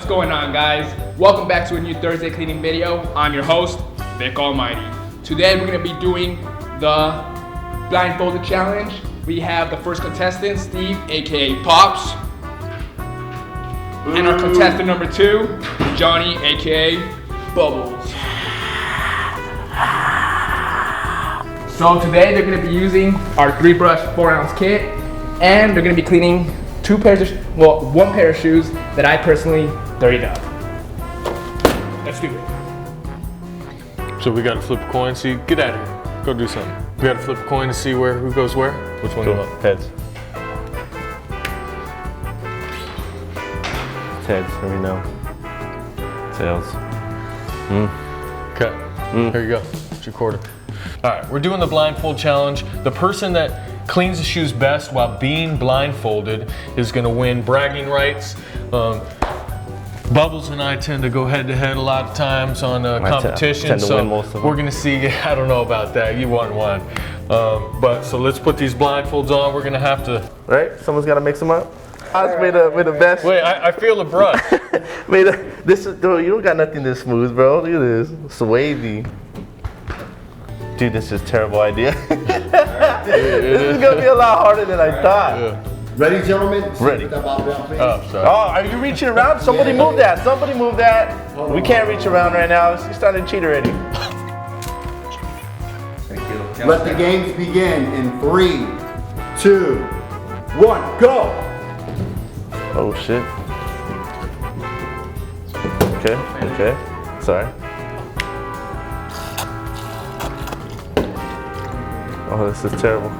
What's going on, guys? Welcome back to a new Thursday cleaning video. I'm your host, Vic Almighty. Today we're going to be doing the Blindfolded challenge. We have the first contestant, Steve, aka Pops. And our contestant number 2, Johnny, aka Bubbles. So today they're going to be using our 3-brush 4-ounce kit, and they're going to be cleaning one pair of shoes that I personally dirtied up. Let's do it. So we got to flip a coin. See, get out of here. Go do something. We got to flip a coin to see who goes where. Which one? Cool. Heads. It's heads. Let me know. Tails. Okay. Here you go. It's your quarter. All right. We're doing the blindfold challenge. The person that cleans the shoes best while being blindfolded is going to win bragging rights. Bubbles and I tend to go head to head a lot of times on competition, so we're going to see. I don't know about that. You won one, but so let's put these blindfolds on. We're going to have to. Right? Someone's got to mix them up. I just made the best. Wait, I feel the brush. This is, dude, you don't got nothing this smooth, bro. Look at this. It's wavy. Dude, this is a terrible idea. This is gonna be a lot harder than I thought. Yeah. Ready, gentlemen? Ready. Down, please. Oh, sorry. Oh, are you reaching around? Somebody move that. Somebody move that. We can't reach around right now. You're starting to cheat already. Thank you. Let the games begin in 3, 2, 1, go! Oh shit. Okay. Sorry. Oh, this is terrible.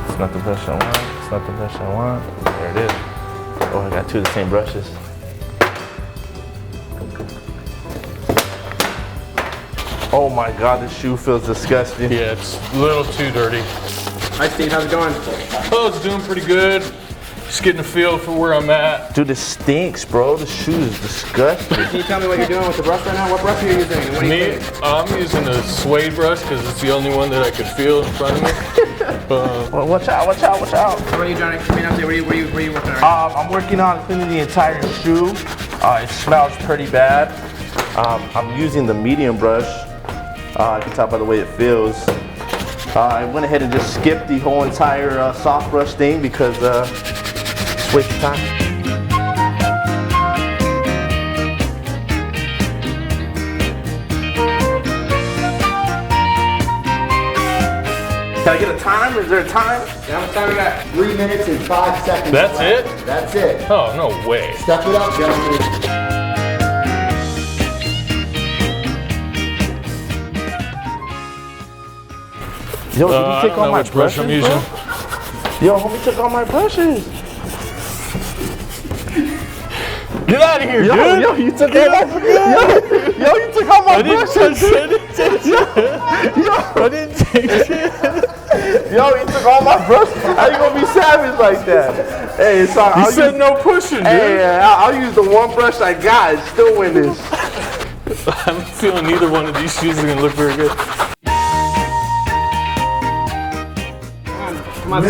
It's not the brush I want. It's not the brush I want. There it is. Oh, I got 2 of the same brushes. Oh my god, this shoe feels disgusting. Yeah, it's a little too dirty. Hi, Steve. How's it going? Oh, it's doing pretty good. Just getting a feel for where I'm at. Dude, this stinks, bro. The shoe is disgusting. Can you tell me what you're doing with the brush right now? What brush are you using? And what are you cleaning? I'm using a suede brush because it's the only one that I could feel in front of me. Well, watch out. How about you, Johnny? Come in up there. What are you working on right now? I'm working on cleaning the entire shoe. It smells pretty bad. I'm using the medium brush. I can tell by the way it feels. I went ahead and just skipped the whole entire soft brush thing because it's a waste of time. Can I get a time? Is there a time? How much time we got? 3 minutes and 5 seconds. That's left. it? That's it. Oh, no way. Step it up, gentlemen. Yo, did you take all my which brush I'm using. Yo, homie took all my brushes. Get out of here, dude! Yo, you took all my brushes. Yo, you took all my brushes. I didn't take shit. Yo, you took all my brushes. How you gonna be savage like that? Hey, it's all. You said no pushing, dude. Hey, I'll use the one brush I got and still win this. I'm feeling neither one of these shoes are gonna look very good. Come on,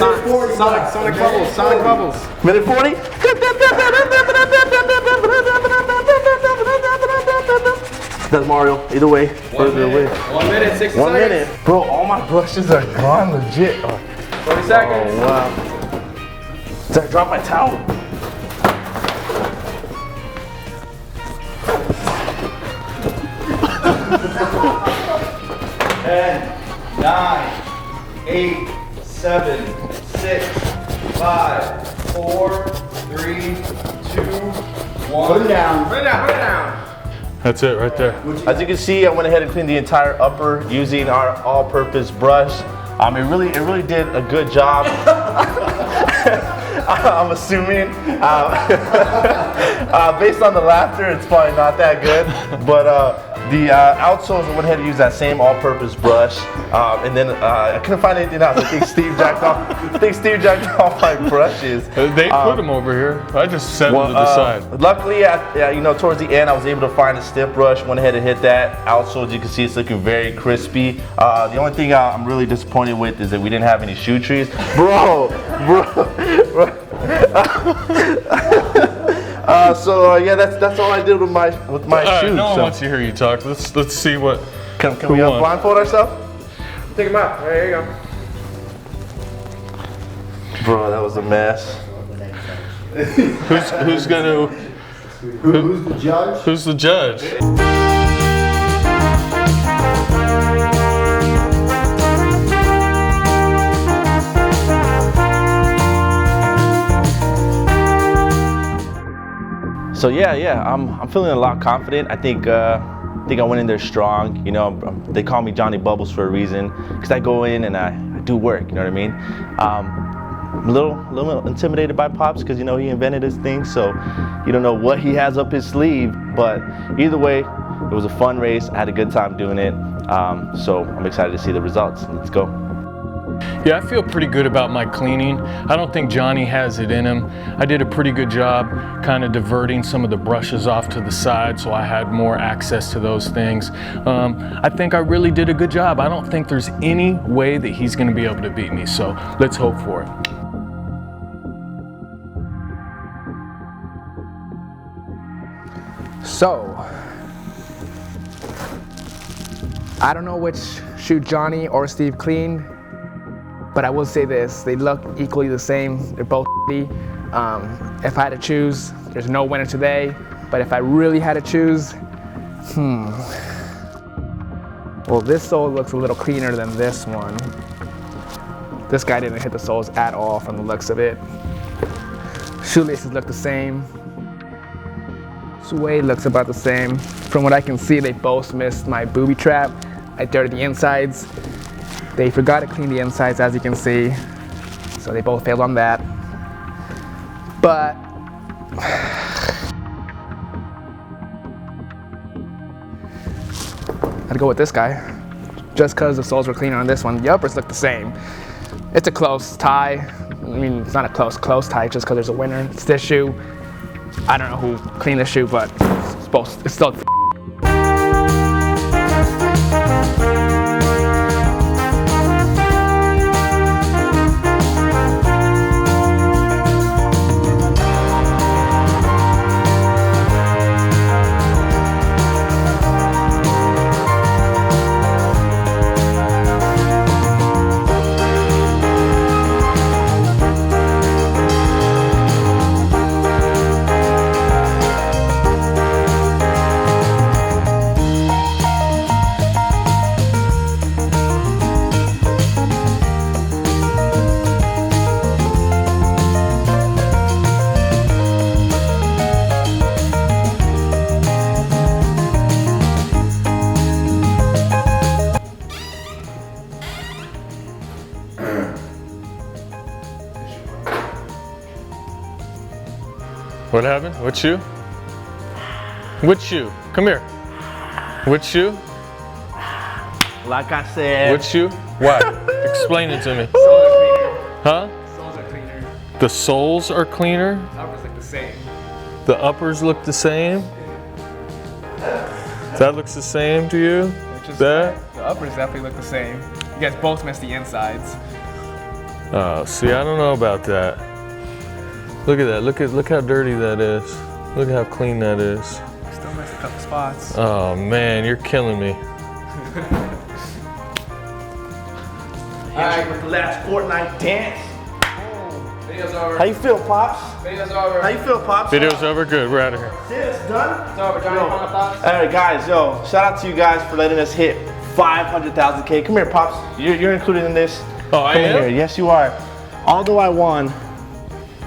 Sonic Bubbles. Minute 40. That's Mario. Either way, further away. 1 minute, 60 1 seconds. minute. Bro, all my brushes are gone, legit. 40 seconds. Oh, wow. Did I drop my towel? Ten, 9, 8, 7, 6, 5, 4, 3, 2, 1. Put it down. Put it down. That's it right there. As you can see, I went ahead and cleaned the entire upper using our all-purpose brush. It really did a good job. I'm assuming. Based on the laughter, it's probably not that good. But the outsoles, I went ahead and used that same all-purpose brush. And then I couldn't find anything else. I think Steve jacked off my brushes. They put them over here. I just set them to the side. Luckily, towards the end, I was able to find a stiff brush. Went ahead and hit that. Outsole, as you can see, it's looking very crispy. The only thing I'm really disappointed with is that we didn't have any shoe trees, bro. Yeah, that's all I did with my shoes. No one wants to hear you talk. Let's see what. Can we blindfold ourselves? Take them out. There you go. Bro, that was a mess. Who's gonna? Who's the judge? Who's the judge? So yeah, I'm feeling a lot confident. I think I went in there strong. You know, they call me Johnny Bubbles for a reason, because I go in and I do work. You know what I mean? I'm a little intimidated by Pops, because you know he invented this thing, so you don't know what he has up his sleeve. But either way, it was a fun race. I had a good time doing it. So I'm excited to see the results. Let's go. Yeah, I feel pretty good about my cleaning. I don't think Johnny has it in him. I did a pretty good job kind of diverting some of the brushes off to the side, so I had more access to those things. I think I really did a good job. I don't think there's any way that he's going to be able to beat me, so let's hope for it. So, I don't know which shoe Johnny or Steve cleaned, but I will say this, they look equally the same. They're both If I had to choose, there's no winner today, but if I really had to choose, well, this sole looks a little cleaner than this one. This guy didn't hit the soles at all from the looks of it. Shoelaces look the same. Suede looks about the same. From what I can see, they both missed my booby trap. I dirtied the insides. They forgot to clean the insides, as you can see. So they both failed on that. But I'd go with this guy, just because the soles were cleaner on this one. The uppers look the same. It's a close tie. I mean, it's not a close tie, just because there's a winner. It's this shoe. I don't know who cleaned this shoe, but it's still. What happened? What shoe? Which shoe? Come here. Which shoe? Like I said. Which shoe? Why? Explain it to me. Soles are cleaner. Huh? Soles are cleaner. The soles are cleaner? Uppers look the same. The uppers look the same? That looks the same to you? That? The uppers definitely look the same. You guys both missed the insides. Oh, see, I don't know about that. Look at that. Look how dirty that is. Look how clean that is. Still missed a couple spots. Oh man, you're killing me. Alright, with the last Fortnite dance. Video's over. How you feel, Pops? Video's over. How you feel, Pops? Video's over. Good. We're out of here. Yeah, it's done. It's over. Johnny, final thoughts? Alright, guys, shout out to you guys for letting us hit 500,000K. Come here, Pops. You're included in this. Oh, I Come am? here. Yes, you are. Although I won,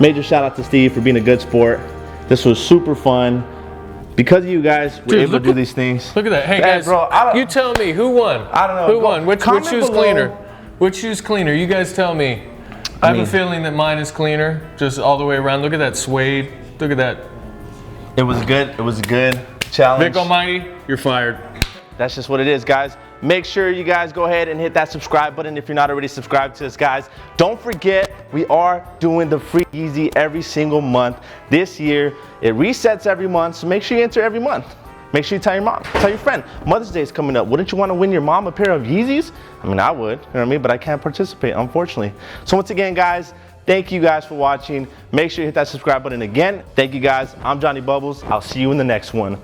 major shout out to Steve for being a good sport. This was super fun. Because of you guys, we're able to do these things. Look at that. Hey, Man, guys, bro, you tell me, who won? I don't know. Who won? Which shoe's below. cleaner? Which shoe's cleaner? You guys tell me. I have a feeling that mine is cleaner, just all the way around. Look at that suede. Look at that. It was good. It was a good challenge. Vic Almighty, you're fired. That's just what it is, guys. Make sure you guys go ahead and hit that subscribe button if you're not already subscribed to us, guys. Don't forget, we are doing the free Yeezy every single month. This year, it resets every month, so make sure you enter every month. Make sure you tell your mom, tell your friend. Mother's Day is coming up. Wouldn't you want to win your mom a pair of Yeezys? I mean, I would, you know what I mean? But I can't participate, unfortunately. So once again, guys, Thank you guys for watching. Make sure you hit that subscribe button again. Thank you guys. I'm Johnny Bubbles. I'll see you in the next one.